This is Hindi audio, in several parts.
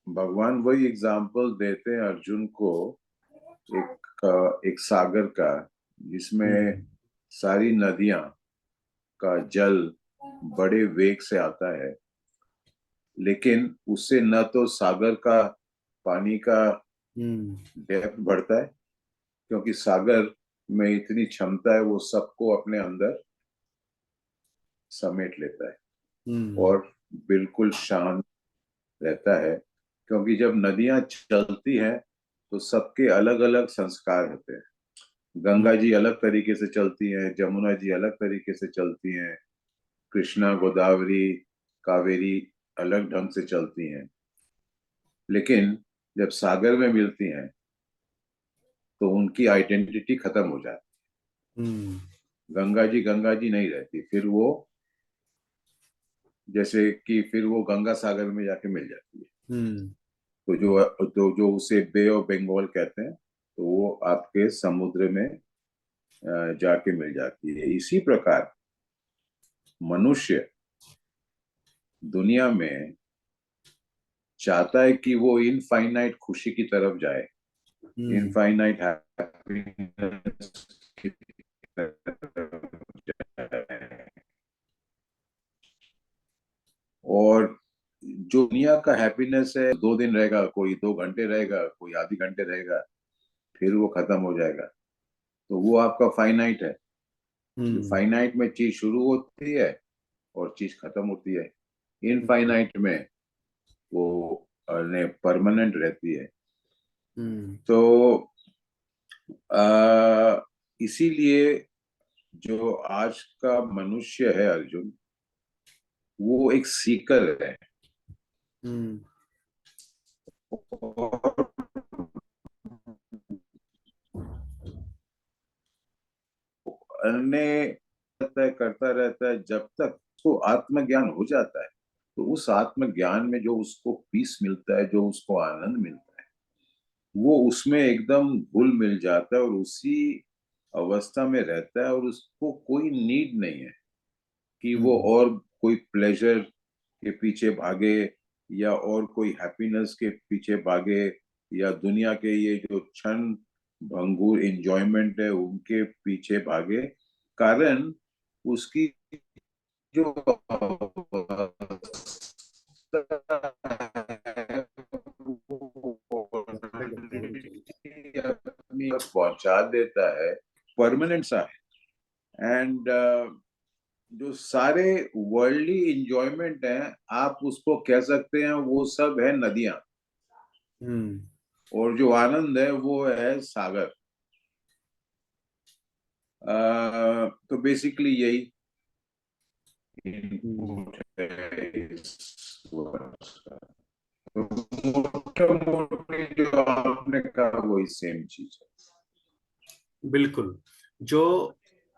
भगवान वही एग्जाम्पल देते हैं अर्जुन को, एक सागर का, जिसमें सारी नदियां का जल बड़े वेग से आता है, लेकिन उससे न तो सागर का पानी का डेप्थ बढ़ता है, क्योंकि सागर में इतनी क्षमता है, वो सबको अपने अंदर समेट लेता है और बिल्कुल शांत रहता है। क्योंकि जब नदियां चलती हैं तो सबके अलग अलग संस्कार होते हैं। गंगा जी अलग तरीके से चलती हैं, जमुना जी अलग तरीके से चलती हैं, कृष्णा गोदावरी कावेरी अलग ढंग से चलती हैं। लेकिन जब सागर में मिलती हैं तो उनकी आइडेंटिटी खत्म हो जाती है। गंगा जी नहीं रहती, फिर वो जैसे कि फिर वो गंगा सागर में जाके मिल जाती है। तो जो उसे बे ऑफ बंगाल कहते हैं, तो वो आपके समुद्र में जाके मिल जाती है। इसी प्रकार मनुष्य दुनिया में चाहता है कि वो इनफाइनाइट खुशी की तरफ जाए, इनफाइनाइट हैप्पीनेस की तरफ जाए। और जो दुनिया का हैप्पीनेस है, 2 दिन रहेगा, कोई 2 घंटे रहेगा, कोई आधे घंटे रहेगा, फिर वो खत्म हो जाएगा। तो वो आपका फाइनाइट है। फाइनाइट में चीज शुरू होती है और चीज खत्म होती है। इनफाइनाइट में वो परमानेंट रहती है। तो इसीलिए जो आज का मनुष्य है अर्जुन, वो एक सीकर है। अन्य करता रहता है जब तक उसको आत्मज्ञान हो जाता है। तो उस आत्मज्ञान में जो उसको पीस मिलता है, जो उसको आनंद मिलता है, वो उसमें एकदम घुल मिल जाता है और उसी अवस्था में रहता है। और उसको कोई नीड नहीं है कि वो और कोई प्लेजर के पीछे भागे, या और कोई हैप्पीनेस के पीछे भागे, या दुनिया के ये जो क्षण भंगुर एंजॉयमेंट है उनके पीछे भागे। कारण उसकी जो पहुंचा देता है, परमानेंट सा है। एंड जो सारे वर्ल्डली इंजॉयमेंट हैं, आप उसको कह सकते हैं वो सब है नदियां। और जो आनंद है वो है सागर। तो बेसिकली यही इनपुट है इस वर्ड का। तो मोटे जो आपने कहा वही सेम चीज है। बिल्कुल। जो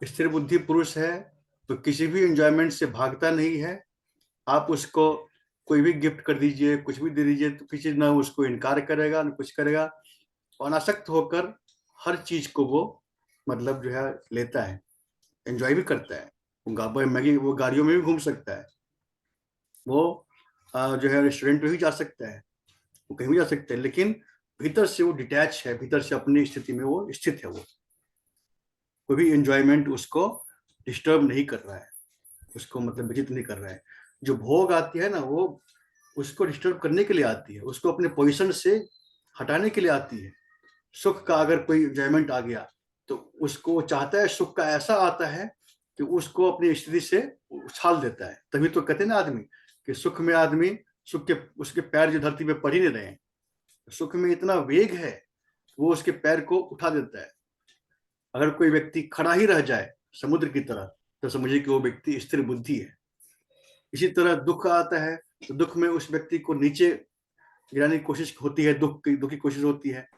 स्थिर बुद्धि पुरुष है तो किसी भी एंजॉयमेंट से भागता नहीं है। आप उसको कोई भी गिफ्ट कर दीजिए, कुछ भी दे दीजिए, तो किसी ना उसको इनकार करेगा ना कुछ करेगा। अनासक्त होकर हर चीज को वो मतलब जो है लेता है, एंजॉय भी करता है। वो गाड़ियों में भी घूम सकता है, वो जो है रेस्टोरेंट में भी जा सकता है, वो कहीं भी जा सकता है, लेकिन भीतर से वो डिटैच है, भीतर से अपनी स्थिति में वो स्थित है। वो कोई भी एंजॉयमेंट उसको डिस्टर्ब नहीं कर रहा है, उसको मतलब विचित्र नहीं कर रहा है। जो भोग आती है ना, वो उसको डिस्टर्ब करने के लिए आती है, उसको अपने पोजीशन से हटाने के लिए आती है। सुख का अगर कोई एंजॉयमेंट आ गया तो उसको वो चाहता है, सुख का ऐसा आता है कि उसको अपनी स्थिति से उछाल देता है। तभी तो कहते हैं ना आदमी कि सुख में आदमी सुख के उसके पैर जो धरती पे पड़ ही नहीं रहे हैं, सुख में इतना वेग है वो उसके पैर को उठा देता है। अगर कोई व्यक्ति खड़ा ही रह जाए समुद्र की तरह तो समझिए कि वो व्यक्ति स्थिर बुद्धि है। इसी तरह दुख आता है तो दुख में उस व्यक्ति को नीचे गिराने की कोशिश होती है, दुख की कोशिश होती है।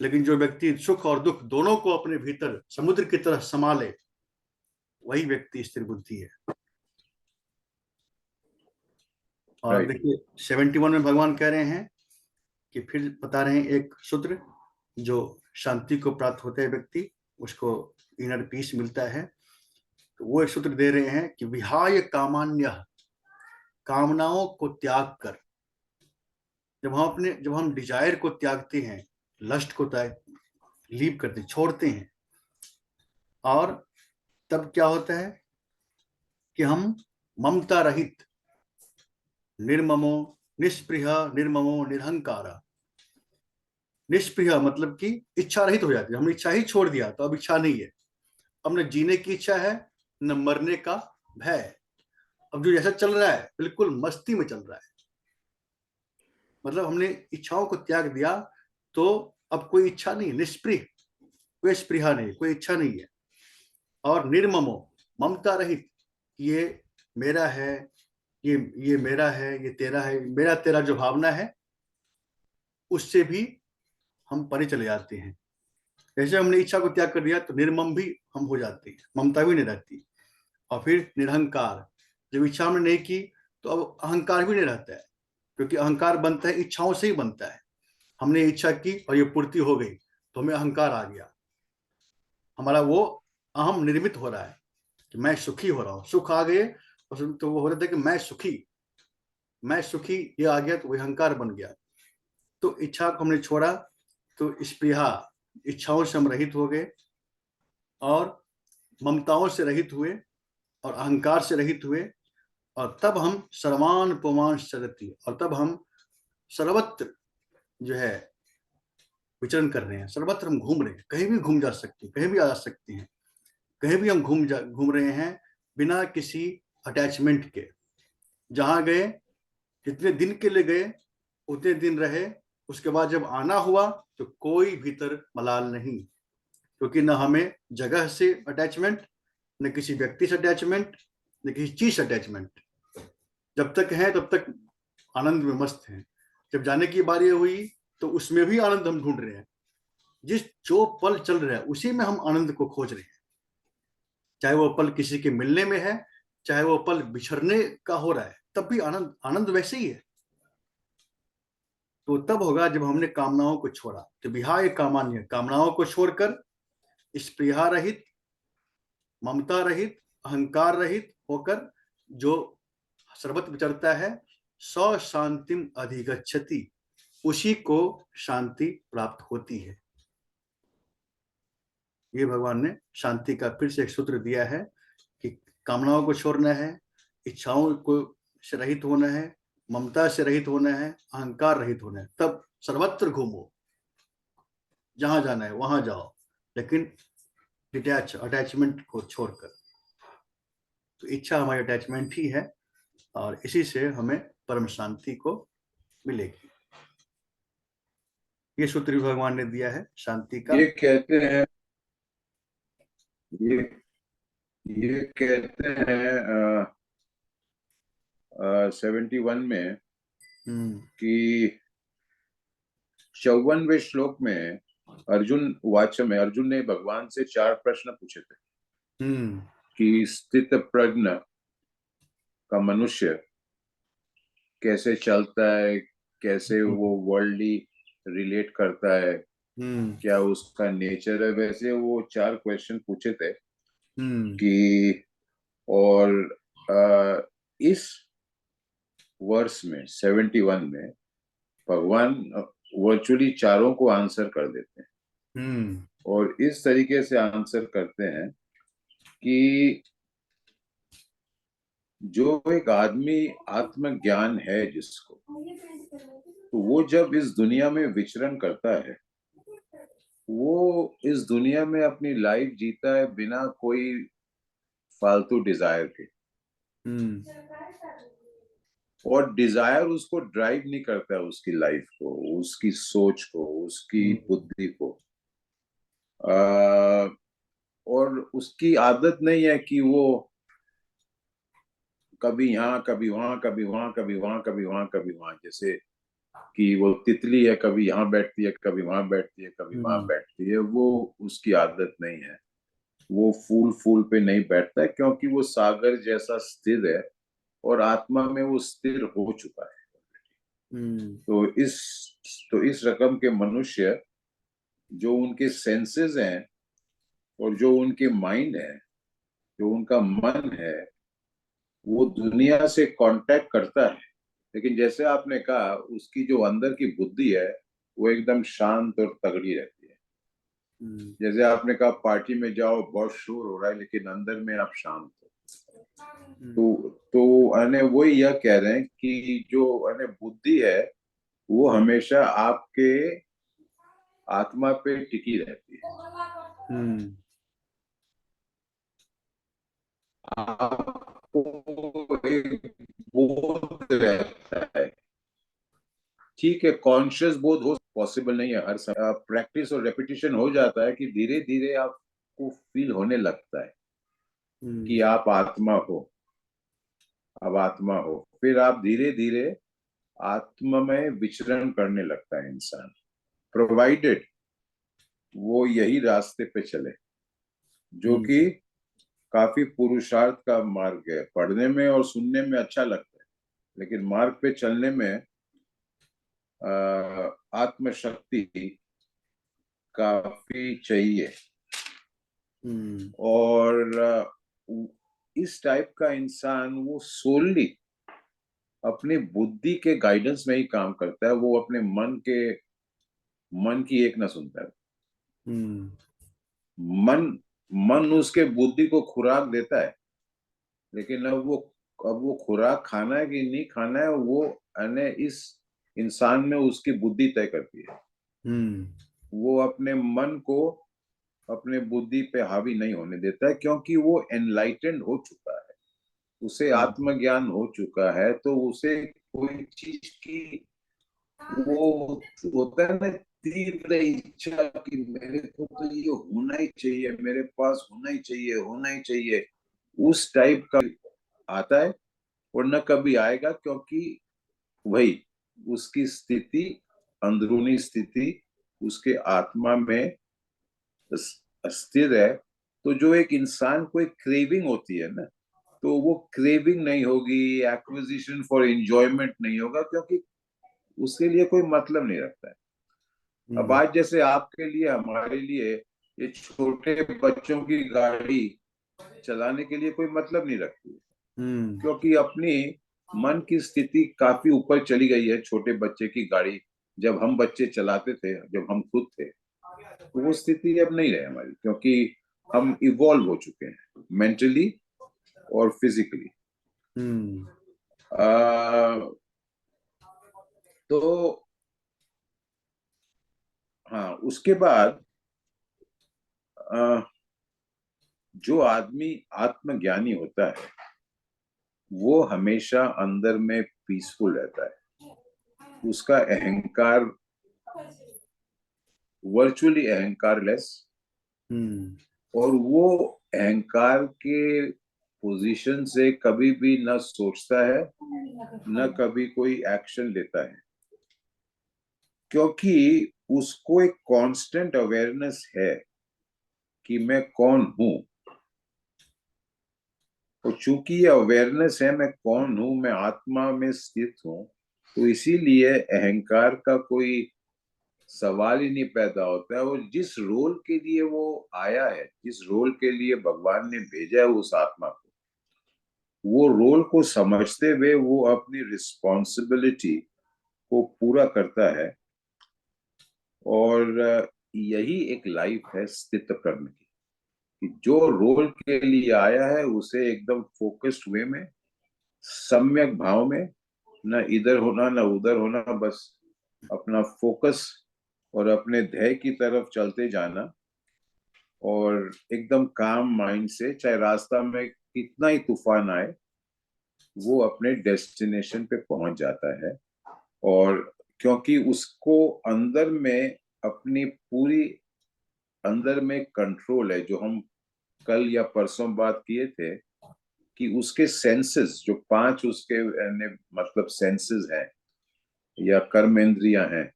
लेकिन जो व्यक्ति सुख और दुख दोनों को अपने भीतर समुद्र की तरह संभाले, वही व्यक्ति स्थिर बुद्धि है। और देखिए 71 में भगवान कह रहे हैं कि फिर बता रहे हैं एक सूत्र जो शांति को प्राप्त होता है व्यक्ति, उसको इनर पीस मिलता है। तो वो एक सूत्र दे रहे हैं कि विहाय कामान्य कामनाओं को त्याग कर, जब हम डिजायर को त्यागते हैं, लस्ट को लीव करते, छोड़ते हैं, और तब क्या होता है कि हम ममता रहित, निर्ममो, निष्पृह, निर्ममो, निरहंकार। निष्पृह मतलब कि इच्छा रहित हो जाती है, हमने इच्छा ही छोड़ दिया, तो अब इच्छा नहीं है, अब न जीने की इच्छा है, न मरने का भय है। अब जो जैसा चल रहा है बिल्कुल मस्ती में चल रहा है, मतलब हमने इच्छाओं को त्याग दिया, तो अब कोई इच्छा नहीं, निष्पृह, कोई स्पृहा नहीं, कोई इच्छा नहीं है। और निर्ममो, ममता रहित, ये मेरा है, ये मेरा है, ये तेरा है, मेरा तेरा जो भावना है, उससे भी हम परे चले जाते हैं। जैसे हमने इच्छा को त्याग कर दिया तो निर्मम भी हम हो जाते हैं, ममता भी नहीं रहती। और फिर निरहंकार, जब इच्छा हमने नहीं की तो अब अहंकार भी नहीं रहता है, क्योंकि अहंकार बनता है इच्छाओं से ही बनता है। हमने इच्छा की और ये पूर्ति हो गई तो हमें अहंकार आ गया, हमारा वो अहम निर्मित हो रहा है कि मैं सुखी हो रहा हूँ, सुख आ गए, और तो वो हो रहा था कि मैं सुखी, ये आ गया तो वही अहंकार बन गया। तो इच्छा को हमने छोड़ा तो स्पृहा, इच्छाओं से हम रहित हो गए, और ममताओं से रहित हुए, और अहंकार से रहित हुए, और तब हम सर्वान पुमान सरति, और तब हम सर्वत्र जो है विचरण कर रहे हैं, सर्वत्र हम घूम रहे हैं, कहीं भी घूम जा सकते हैं, कहीं भी आ जा सकते हैं, कहीं भी हम घूम रहे हैं बिना किसी अटैचमेंट के। जहां गए, जितने दिन के लिए गए उतने दिन रहे, उसके बाद जब आना हुआ तो कोई भीतर मलाल नहीं, क्योंकि न हमें जगह से अटैचमेंट, न किसी व्यक्ति से अटैचमेंट, न किसी चीज से अटैचमेंट। जब तक है तब तक आनंद में मस्त हैं, जब जाने की बारी हुई तो उसमें भी आनंद हम ढूंढ रहे हैं, जिस जो पल चल रहा है उसी में हम आनंद को खोज रहे हैं, चाहे वो पल किसी के मिलने में है, चाहे वो पल बिछड़ने का हो रहा है, तब भी आनंद आनंद वैसे ही है। तो तब होगा जब हमने कामनाओं को छोड़ा, तो विहाय कामान्य, कामनाओं को छोड़कर स्पृहा रहित, ममता रहित, अहंकार रहित होकर जो सर्वत्र विचरता है, सौ शांतिम अधिगच्छति, उसी को शांति प्राप्त होती है। ये भगवान ने शांति का फिर से एक सूत्र दिया है कि कामनाओं को छोड़ना है, इच्छाओं को से रहित होना है, ममता से रहित होना है, अहंकार रहित होना है, तब सर्वत्र घूमो, जहां जाना है वहां जाओ, लेकिन अटैचमेंट को छोड़कर। तो इच्छा हमारी अटैचमेंट ही है, और इसी से हमें परम शांति को मिलेगी। ये सूत्र भी भगवान ने दिया है शांति का। ये कहते हैं, ये ये कहते हैं 71 में कि 54वें श्लोक में अर्जुन वाच में अर्जुन ने भगवान से 4 प्रश्न पूछे थे कि स्थित प्रज्ञ का मनुष्य कैसे चलता है, कैसे वो वर्ल्डली रिलेट करता है, क्या उसका नेचर है। वैसे वो 4 क्वेश्चन पूछे थे कि, और इस वर्ष में 71 में भगवान वर्चुअली चारों को आंसर कर देते हैं, और इस तरीके से आंसर करते हैं कि जो एक आदमी आत्मज्ञान है जिसको, तो वो जब इस दुनिया में विचरण करता है, वो इस दुनिया में अपनी लाइफ जीता है बिना कोई फालतू डिजायर के, और डिजायर उसको ड्राइव नहीं करता है, उसकी लाइफ को, उसकी सोच को, उसकी बुद्धि को। और उसकी आदत नहीं है कि वो कभी यहाँ कभी वहां, कभी वहां कभी वहां, कभी वहां कभी वहां, जैसे कि वो तितली है, कभी यहाँ बैठती है, कभी वहां बैठती है, कभी वहां बैठती है। वो उसकी आदत नहीं है, वो फूल फूल पे नहीं बैठता है, क्योंकि वो सागर जैसा स्थिर है और आत्मा में वो स्थिर हो चुका है। तो इस रकम के मनुष्य, जो उनके सेंसेस हैं और जो उनके माइंड है, जो उनका मन है, वो दुनिया से कांटेक्ट करता है, लेकिन जैसे आपने कहा उसकी जो अंदर की बुद्धि है वो एकदम शांत और तगड़ी रहती है। जैसे आपने कहा पार्टी में जाओ बहुत शोर हो रहा है लेकिन अंदर में आप शांत हो। तो अने वो यह कह रहे हैं कि जो अने बुद्धि है वो हमेशा आपके आत्मा पे टिकी रहती है। आपको एक बोध रहता है, ठीक है, कॉन्शियस बोध हो पॉसिबल नहीं है हर समय, प्रैक्टिस और रेपिटेशन हो जाता है कि धीरे धीरे आपको फील होने लगता है कि आप आत्मा हो, अब आत्मा हो। फिर आप धीरे धीरे आत्मा में विचरण करने लगता है इंसान, प्रोवाइडेड वो यही रास्ते पे चले, जो कि काफी पुरुषार्थ का मार्ग है। पढ़ने में और सुनने में अच्छा लगता है लेकिन मार्ग पे चलने में आत्मशक्ति काफी चाहिए। और इस टाइप का इंसान वो सोलली अपनी बुद्धि के गाइडेंस में ही काम करता है, वो अपने मन की एक ना सुनता है। मन मन उसके बुद्धि को खुराक देता है, लेकिन अब वो खुराक खाना है कि नहीं खाना है वो अने इस इंसान में उसकी बुद्धि तय करती है। वो अपने मन को अपने बुद्धि पे हावी नहीं होने देता है, क्योंकि वो एनलाइटेंड हो चुका है, उसे आत्मज्ञान हो चुका है। तो उसे कोई चीज की वो होता है ना, तीव्र इच्छा कि मेरे को तो ये होना ही चाहिए, मेरे पास होना ही चाहिए, होना ही चाहिए, उस टाइप का आता है और न कभी आएगा, क्योंकि वही उसकी स्थिति, अंदरूनी स्थिति उसके आत्मा में स्थिर है। तो जो एक इंसान को एक क्रेविंग होती है ना, तो वो क्रेविंग नहीं होगी, एक्विजिशन फॉर एंजॉयमेंट नहीं होगा, क्योंकि उसके लिए कोई मतलब नहीं रखता है। अब आज जैसे आपके लिए हमारे लिए ये छोटे बच्चों की गाड़ी चलाने के लिए कोई मतलब नहीं रखती है, क्योंकि अपनी मन की स्थिति काफी ऊपर चली गई है। छोटे बच्चे की गाड़ी जब हम बच्चे चलाते थे, जब हम खुद थे, तो वो स्थिति अब नहीं रहे हमारी, क्योंकि हम इवॉल्व हो चुके हैं मेंटली और फिजिकली। तो हाँ, उसके बाद आ, जो आदमी आत्मज्ञानी होता है वो हमेशा अंदर में पीसफुल रहता है। उसका अहंकार वर्चुअली अहंकारलेस, और वो अहंकार के पोजीशन से कभी भी न सोचता है न कभी कोई एक्शन लेता है, क्योंकि उसको एक कांस्टेंट अवेयरनेस है कि मैं कौन हूं। और चूंकि ये अवेयरनेस है मैं कौन हूं, मैं आत्मा में स्थित हूं, तो इसीलिए अहंकार का कोई सवाल ही नहीं पैदा होता है। और जिस रोल के लिए वो आया है, जिस रोल के लिए भगवान ने भेजा है उस आत्मा को, वो रोल को समझते हुए वो अपनी रिस्पॉन्सिबिलिटी को पूरा करता है। और यही एक लाइफ है स्थित कर्म की, कि जो रोल के लिए आया है उसे एकदम फोकस्ड वे में, सम्यक भाव में, न इधर होना न उधर होना, बस अपना फोकस और अपने ध्येय की तरफ चलते जाना, और एकदम काम माइंड से, चाहे रास्ता में कितना ही तूफान आए, वो अपने डेस्टिनेशन पे पहुंच जाता है। और क्योंकि उसको अंदर में अपनी पूरी अंदर में कंट्रोल है, जो हम कल या परसों बात किए थे कि उसके सेंसेस, जो पांच उसके मतलब सेंसेस हैं या कर्मेंद्रियां हैं,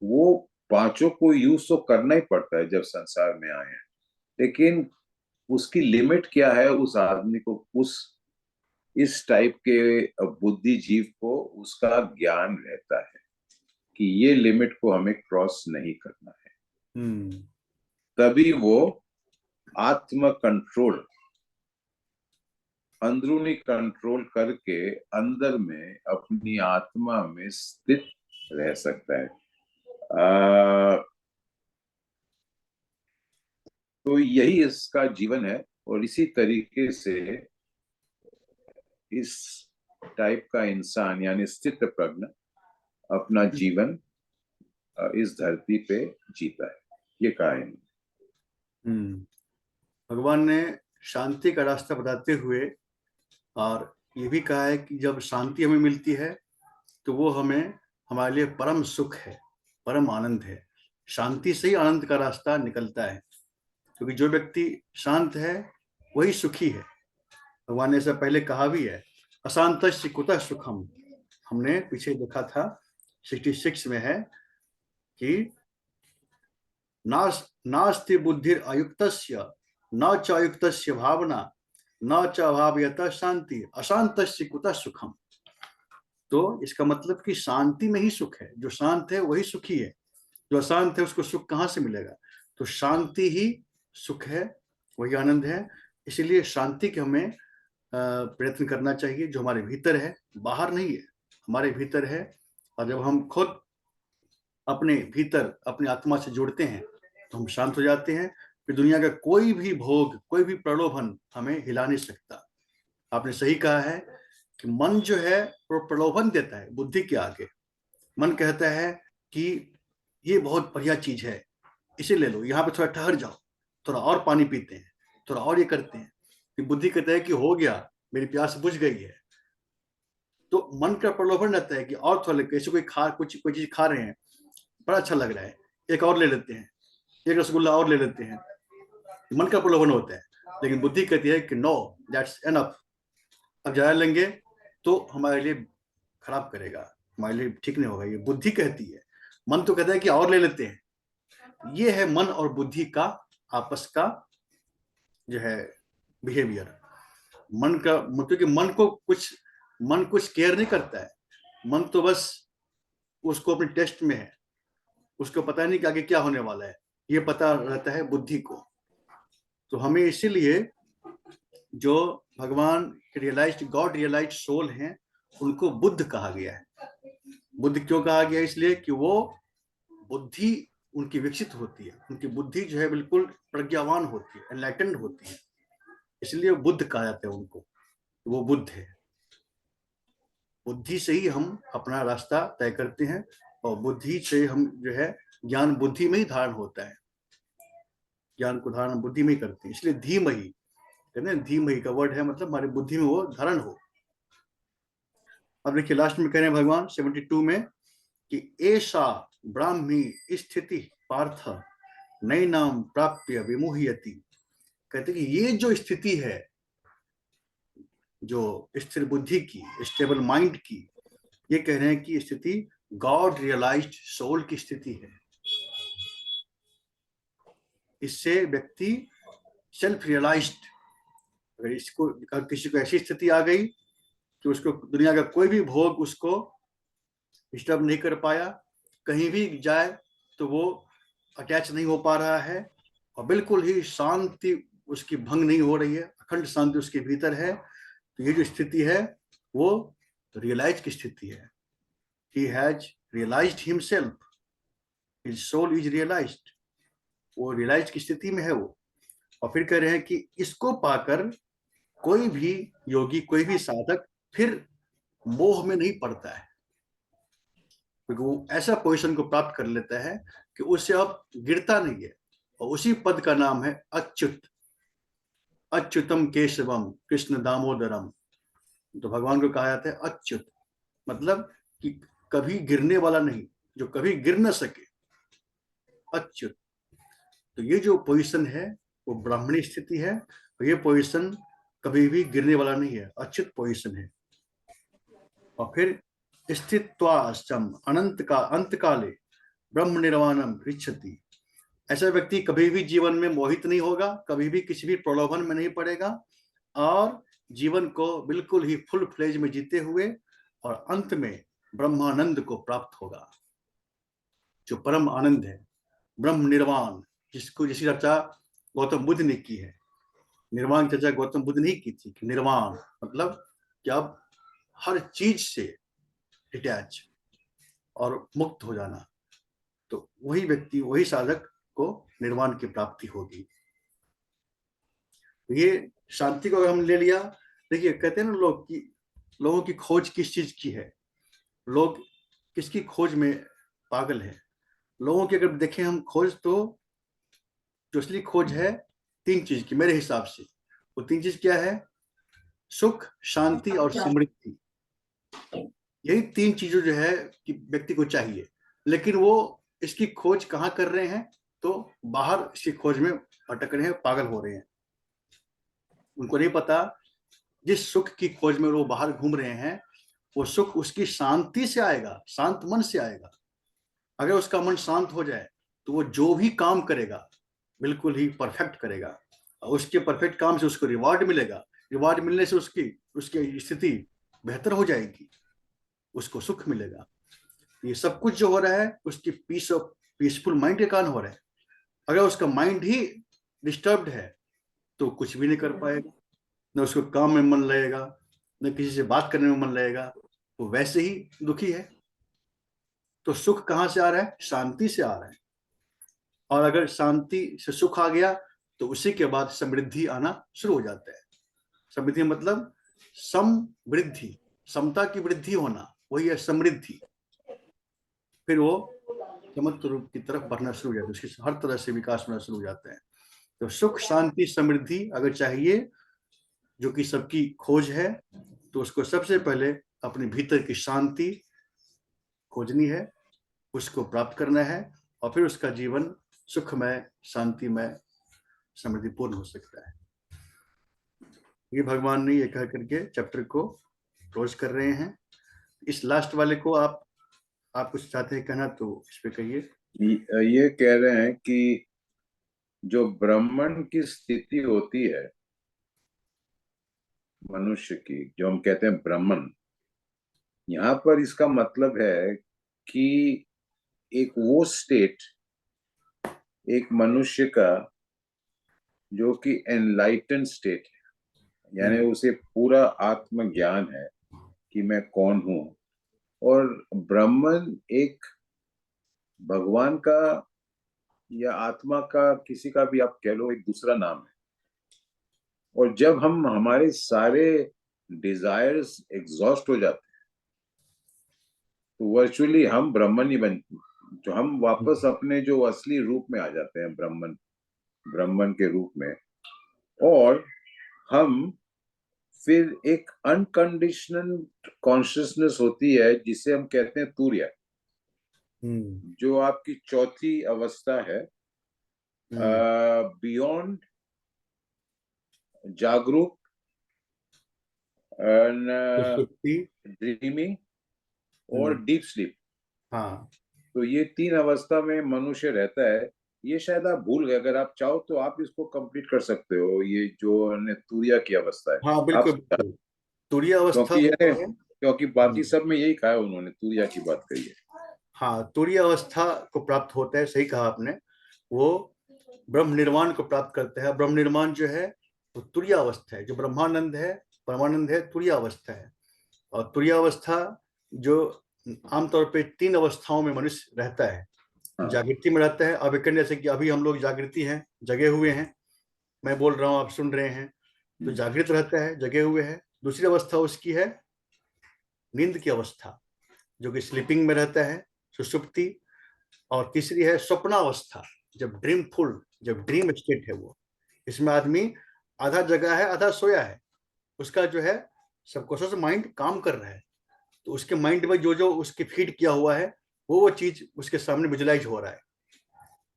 वो पांचों को यूज तो करना ही पड़ता है जब संसार में आए हैं, लेकिन उसकी लिमिट क्या है उस आदमी को, उस इस टाइप के बुद्धिजीव को उसका ज्ञान रहता है कि ये लिमिट को हमें क्रॉस नहीं करना है। तभी वो आत्म कंट्रोल अंदरूनी कंट्रोल करके अंदर में अपनी आत्मा में स्थित रह सकता है। तो यही इसका जीवन है। और इसी तरीके से इस टाइप का इंसान यानी स्थित प्रज्ञ अपना जीवन इस धरती पे जीता है। ये कहानी। भगवान ने शांति का रास्ता बताते हुए और ये भी कहा है कि जब शांति हमें मिलती है तो वो हमें हमारे लिए परम सुख है, परम आनंद है। शांति से ही आनंद का रास्ता निकलता है, क्योंकि जो व्यक्ति शांत है वही सुखी है। भगवान ने ऐसा पहले कहा भी है, अशांतस्य कुतः सुखम। हमने पीछे देखा था 66 में है कि नास्ति बुद्धिर अयुक्तस्य न च अयुक्तस्य भावना न च अभावयतः शांति अशांतस्य कुतः सुखम। तो इसका मतलब कि शांति में ही सुख है। जो शांत है वही सुखी है, जो अशांत है उसको सुख कहाँ से मिलेगा। तो शांति ही सुख है, वही आनंद है। इसलिए शांति के हमें प्रयत्न करना चाहिए, जो हमारे भीतर है, बाहर नहीं है, हमारे भीतर है। और जब हम खुद अपने भीतर अपनी आत्मा से जुड़ते हैं तो हम शांत हो जाते हैं। फिर दुनिया का कोई भी भोग, कोई भी प्रलोभन हमें हिला नहीं सकता। आपने सही कहा है कि मन जो है वो प्रलोभन देता है बुद्धि के आगे। मन कहता है कि ये बहुत बढ़िया चीज है, इसे ले लो, यहाँ पे थोड़ा ठहर जाओ, थोड़ा और पानी पीते हैं, थोड़ा और ये करते हैं। फिर बुद्धि कहता है कि हो गया, मेरी प्यास बुझ गई है। तो मन का प्रलोभन रहता है कि और थोड़ा कैसे कोई चीज खा रहे हैं, बड़ा अच्छा लग रहा है, एक और ले लेते हैं, एक रसगुल्ला और ले लेते हैं। मन का प्रलोभन होता है। लेकिन बुद्धि कहती है कि नो, दैट्स एनफ, अब ज्यादा लेंगे तो हमारे लिए खराब करेगा, हमारे लिए ठीक नहीं होगा। ये बुद्धि कहती है। मन तो कहता है कि और ले लेते हैं। ये है मन और बुद्धि का आपस का जो है बिहेवियर। मन का, क्योंकि मन कुछ केयर नहीं करता है। मन तो बस उसको अपने टेस्ट में है, उसको पता नहीं कि आगे क्या होने वाला है, ये पता रहता है बुद्धि को। तो हमें इसीलिए जो भगवान रियलाइज्ड गॉड रियलाइज्ड सोल हैं उनको बुद्ध कहा गया है। बुद्ध क्यों कहा गया? इसलिए कि वो बुद्धि उनकी विकसित होती है, उनकी बुद्धि जो है बिल्कुल प्रज्ञावान होती है, एनलाइटेंड होती है, इसलिए बुद्ध कहा जाता है उनको। वो बुद्ध है। बुद्धि से ही हम अपना रास्ता तय करते हैं और बुद्धि से हम जो है ज्ञान बुद्धि में ही धारण होता है, ज्ञान को धारण बुद्धि में ही करते हैं। इसलिए धीमहि, कहते हैं धीमहि का वर्ड है मतलब हमारी बुद्धि में वो धारण हो। अब देखिए लास्ट में कह रहे हैं भगवान 72 में कि ऐसा ब्राह्मी स्थिति पार्थ नैनाम प्राप्य विमुह्यति। कहते कि ये जो स्थिति है, जो स्थिर बुद्धि की, स्टेबल माइंड की, ये कह रहे हैं कि स्थिति गॉड रियलाइज्ड सोल की स्थिति है। इससे व्यक्ति सेल्फ रियलाइज्ड, अगर इसको किसी को ऐसी स्थिति आ गई कि उसको दुनिया का कोई भी भोग उसको डिस्टर्ब नहीं कर पाया, कहीं भी जाए तो वो अटैच नहीं हो पा रहा है और बिल्कुल ही शांति उसकी भंग नहीं हो रही है, अखंड शांति उसके भीतर है, तो ये जो स्थिति है वो रियलाइज की स्थिति है। He has realised himself, his soul is realised. वो रियलाइज की स्थिति में है वो। और फिर कह रहे हैं कि इसको पाकर कोई भी योगी, कोई भी साधक फिर मोह में नहीं पड़ता है, क्योंकि वो ऐसा पोजीशन को प्राप्त कर लेता है कि उससे अब गिरता नहीं है। और उसी पद का नाम है अच्युत। अच्युतम केशवम कृष्ण दामोदरम। तो भगवान को कहा जाता है अच्युत, मतलब कि कभी गिरने वाला नहीं, जो कभी गिर न सके, अच्युत। तो ये जो पोजीशन है वो ब्राह्मणी स्थिति है, और ये पोजीशन कभी भी गिरने वाला नहीं है, अच्युत पोजीशन है। और फिर स्थित्वाश्चम अनंत का अंत काले ब्रह्म निर्वाणम ऋच्छति। ऐसा व्यक्ति कभी भी जीवन में मोहित नहीं होगा, कभी भी किसी भी प्रलोभन में नहीं पड़ेगा और जीवन को बिल्कुल ही फुल फ्लेज में जीते हुए और अंत में ब्रह्मानंद को प्राप्त होगा, जो परम आनंद है, ब्रह्म निर्वाण, जिसकी चर्चा गौतम बुद्ध ने की है। निर्वाण चर्चा गौतम बुद्ध ने ही की थी कि निर्वाण मतलब कि आप हर चीज से डिटैच और मुक्त हो जाना, तो वही व्यक्ति, वही साधक को निर्वाण की प्राप्ति होगी। ये शांति को अगर हम ले लिया, देखिए कहते हैं ना लोग कि लोगों की खोज किस चीज की है, लोग किसकी खोज में पागल है। लोगों की अगर देखें हम खोज, तो जो असली खोज है 3 चीज की मेरे हिसाब से। वो 3 चीज क्या है? सुख, शांति और समृद्धि। यही 3 चीजों जो है कि व्यक्ति को चाहिए। लेकिन वो इसकी खोज कहाँ कर रहे हैं? तो बाहर इसकी खोज में भटक रहे हैं, पागल हो रहे हैं। उनको नहीं पता जिस सुख की खोज में वो बाहर घूम रहे हैं, वो सुख उसकी शांति से आएगा, शांत मन से आएगा। अगर उसका मन शांत हो जाए तो वो जो भी काम करेगा बिल्कुल ही परफेक्ट करेगा, और उसके परफेक्ट काम से उसको रिवार्ड मिलेगा। रिवार्ड मिलने से उसकी उसकी स्थिति बेहतर हो जाएगी, उसको सुख मिलेगा। ये सब कुछ जो हो रहा है उसकी पीसफुल माइंड के कारण हो रहा है। अगर उसका माइंड ही डिस्टर्ब्ड है तो कुछ भी नहीं कर पाएगा, न उसको काम में मन लगेगा, न किसी से बात करने में मन लगेगा, वो वैसे ही दुखी है। तो सुख कहाँ से आ रहा है? शांति से आ रहा है। और अगर शांति से सुख आ गया तो उसी के बाद समृद्धि आना शुरू हो जाता है। समृद्धि मतलब समवृद्धि, समता की वृद्धि होना, वही है समृद्धि। फिर वो समत्व रूप की तरफ बढ़ना शुरू हो जाता है, उसकी हर तरह से विकास होना शुरू हो जाता है। तो सुख, शांति, समृद्धि अगर चाहिए, जो कि सबकी खोज है, तो उसको सबसे पहले अपने भीतर की शांति खोजनी है, उसको प्राप्त करना है, और फिर उसका जीवन सुखमय, शांतिमय, समृद्धिपूर्ण हो सकता है। ये भगवान ने ये कह करके चैप्टर को क्लोज कर रहे हैं। इस लास्ट वाले को आप कुछ चाहते हैं कहना तो इस पे कहिए। ये कह रहे हैं कि जो ब्राह्मण की स्थिति होती है मनुष्य की, जो हम कहते हैं ब्राह्मण, यहाँ पर इसका मतलब है कि एक वो स्टेट एक मनुष्य का जो कि एनलाइटन स्टेट है, यानी उसे पूरा आत्मज्ञान है कि मैं कौन हूं। और ब्राह्मण एक भगवान का या आत्मा का, किसी का भी आप कह लो, एक दूसरा नाम है। और जब हम हमारे सारे डिजायर्स एग्जॉस्ट हो जाते हैं तो वर्चुअली हम ब्राह्मण ही बन, जो हम वापस अपने जो असली रूप में आ जाते हैं, ब्राह्मण, ब्राह्मण के रूप में। और हम फिर एक अनकंडीशनल कॉन्शियसनेस होती है जिसे हम कहते हैं तूर्य, जो आपकी चौथी अवस्था है, बियॉन्ड जागरूक, ड्रीमी और डीप स्लीप। हाँ, तो ये 3 अवस्था में मनुष्य रहता है। ये शायद आप भूल गए, अगर आप चाहो तो आप इसको कंप्लीट कर सकते हो, ये जो तुरिया की अवस्था है। हाँ, आप बिल्कुल बिल्कुल। तुरीय अवस्था क्योंकि जो ये, है, क्योंकि बाकी सब में यही कहा है उन्होंने, तुरिया की बात कही है। हाँ, तुरीय अवस्था को प्राप्त होता है, सही कहा आपने। वो ब्रह्म निर्वाण को प्राप्त करता है। ब्रह्म निर्वाण जो है वो तुरीय अवस्था है। जो ब्रह्मानंद है, परमानंद है, तुरीय अवस्था है। और तुरीय अवस्था जो आमतौर पे 3 अवस्थाओं में मनुष्य रहता है। हाँ। जागृति में रहता है, अवेकन, जैसे कि अभी हम लोग जागृति हैं, जगे हुए हैं, मैं बोल रहा हूँ, आप सुन रहे हैं, तो जागृत रहता है, जगे हुए है। दूसरी अवस्था उसकी है नींद की अवस्था, जो कि स्लीपिंग में रहता है, सुषुप्ति। और तीसरी है स्वप्नावस्था, जब ड्रीमफुल, जब ड्रीम स्टेट है वो। इसमें आदमी आधा जगा है, आधा सोया है। उसका जो है सबकॉन्शियस माइंड काम कर रहा है, तो उसके माइंड में जो जो उसके फीड किया हुआ है वो चीज उसके सामने विजुलाइज हो रहा है।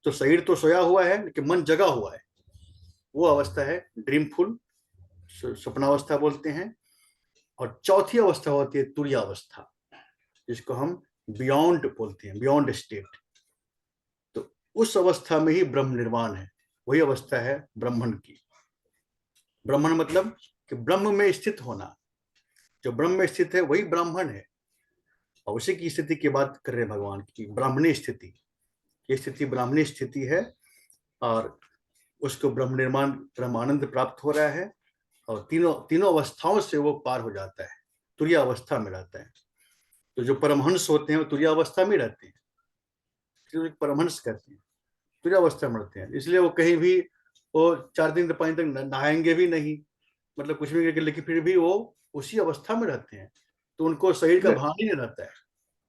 तो शरीर तो सोया हुआ है लेकिन मन जगा हुआ है। वो अवस्था है ड्रीमफुल, स्वप्नावस्था बोलते हैं। और चौथी अवस्था होती है तुरीय अवस्था, जिसको हम बियॉन्ड बोलते हैं, बियॉन्ड स्टेट। तो उस अवस्था में ही ब्रह्म निर्वाण है, वही अवस्था है ब्राह्मण की। ब्राह्मण मतलब कि ब्रह्म में स्थित होना। जो ब्रह्म में स्थित है वही ब्राह्मण है। और उसी की स्थिति की बात कर रहे हैं भगवान की, ब्राह्मणी स्थिति। ये स्थिति ब्राह्मणी स्थिति है। और उसको ब्रह्म निर्माण ब्रह्मानंद प्राप्त हो रहा है और तीनों अवस्थाओं से वो पार हो जाता है, तुरीय अवस्था में रहता है। तो जो परमहंस होते हैं वो तुरीय अवस्था में रहते हैं, इसलिए परमहंस कहते हैं, तुरीय अवस्था में रहते हैं। इसलिए वो कहीं भी वो 4 दिन 5 दिन तक नहाएंगे भी नहीं, मतलब कुछ भी करके, लेकिन फिर भी वो उसी अवस्था में रहते हैं, तो उनको शरीर का भान ही नहीं रहता है।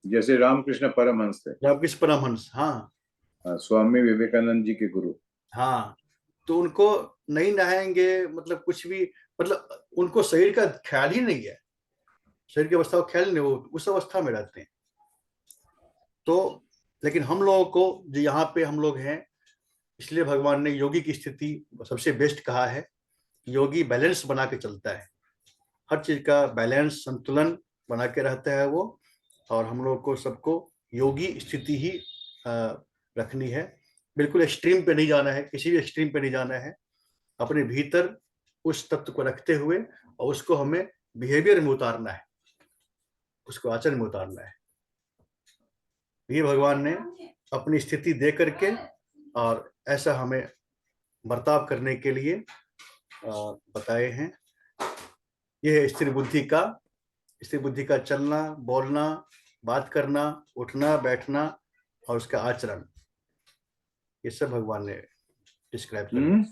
जैसे रामकृष्ण परमहंस थे, रामकृष्ण परमहंस, हाँ स्वामी विवेकानंद जी के गुरु। हाँ, तो उनको नहीं नहाएंगे, मतलब कुछ भी, मतलब उनको शरीर का ख्याल ही नहीं है, शरीर की अवस्था का ख्याल नहीं, वो उस अवस्था में रहते हैं। तो लेकिन हम लोगों को जो यहाँ पे हम लोग हैं, इसलिए भगवान ने योगी की स्थिति सबसे बेस्ट कहा है। योगी बैलेंस बना के चलता है, हर चीज का बैलेंस संतुलन बना के रहता है वो, और हम लोग को सबको योगी स्थिति ही रखनी है। बिल्कुल एक्सट्रीम पे नहीं जाना है, किसी भी एक्सट्रीम पे नहीं जाना है, अपने भीतर उस तत्व को रखते हुए और उसको हमें बिहेवियर में उतारना है, उसको आचरण में उतारना है। ये भगवान ने अपनी स्थिति दे करके और ऐसा हमें बर्ताव करने के लिए बताए हैं। यह है स्थिर बुद्धि का चलना, बोलना, बात करना, उठना बैठना और उसका आचरण, ये सब भगवान ने डिस्क्राइब किया।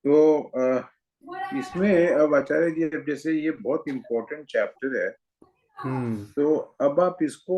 तो इसमें अब आचार्य जी, अब जैसे ये बहुत इम्पोर्टेंट चैप्टर है, तो अब आप इसको